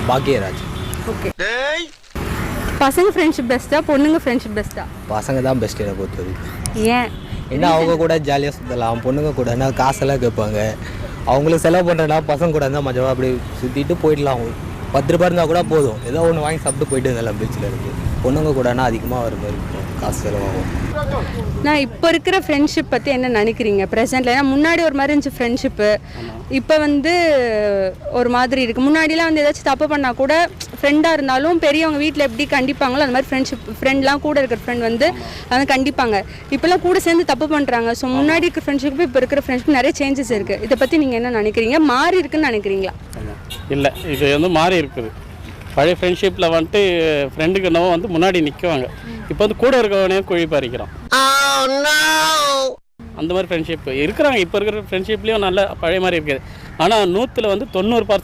Bhagyaraj. Okay. பசங்க friendship பெஸ்ட்டா பொண்ணுங்க ஃப்ரெண்ட்ஷிப் பெஸ்ட்டா? பசங்க தான் பெஸ்ட் என்னை பொறுத்த வரைக்கும். ஏன்? ஏன்னா அவங்க கூட ஜாலியாக சுற்றலாம். பொண்ணுங்க கூடனா காசெல்லாம் கேட்பாங்க. அவங்களுக்கு செலவு பண்ணுறேன்னா பசங்க கூட இருந்தால் மஜாவாக அப்படி சுற்றிட்டு போயிடலாம். அவங்க 10 ரூபா இருந்தால் கூட போதும், ஏதோ ஒன்று வாங்கி சாப்பிட்டு போயிட்டு இருந்தலாம் பீச்சில் இருக்குது. பொண்ணுங்க கூடனா அதிகமாக வர மாதிரி இருக்கும், காசு செலவாகும். நான் இப்போ இருக்கிற ஃப்ரெண்ட்ஷிப் பற்றி என்ன நினைக்கிறீங்க ப்ரெசென்ட்டில்? ஏன்னா முன்னாடி ஒரு மாதிரி இருந்துச்சு ஃப்ரெண்ட்ஷிப்பு, இப்போ வந்து ஒரு மாதிரி இருக்குது. முன்னாடிலாம் வந்து ஏதாச்சும் தப்பு பண்ணால் கூட ஃப்ரெண்டாக இருந்தாலும் பெரியவங்க வீட்டில் எப்படி கண்டிப்பாங்களோ அந்த மாதிரி ஃப்ரெண்ட்லாம் கூட இருக்கிற ஃப்ரெண்ட் வந்து அதை கண்டிப்பாங்க. இப்போல்லாம் கூட சேர்ந்து தப்பு பண்ணுறாங்க. ஸோ முன்னாடி இருக்கிற ஃப்ரெண்ட்ஷிப்பு இப்போ இருக்கிற ஃப்ரெண்ட்ஷிப் நிறைய சேஞ்சஸ் இருக்குது. இதை பற்றி நீங்கள் என்ன நினைக்கிறீங்க? மாறி இருக்குன்னு நினைக்கிறீங்களா? இல்லை, இது வந்து மாறி இருக்குது. பழைய ஃப்ரெண்ட்ஷிப்பில் வந்துட்டு ஃப்ரெண்டுக்கு என்னவோ வந்து முன்னாடி நிற்குவாங்க. இப்போ வந்து கூட இருக்கவனே குழி பறிக்கிறான். அந்த மாதிரி ஃப்ரெண்ட்ஷிப் இருக்கிறாங்க. இப்போ இருக்கிற ஃப்ரெண்ட்ஷிப்லேயும் நல்ல பழைய மாதிரி இருக்குது. ஆனால் 100ல் வந்து 90%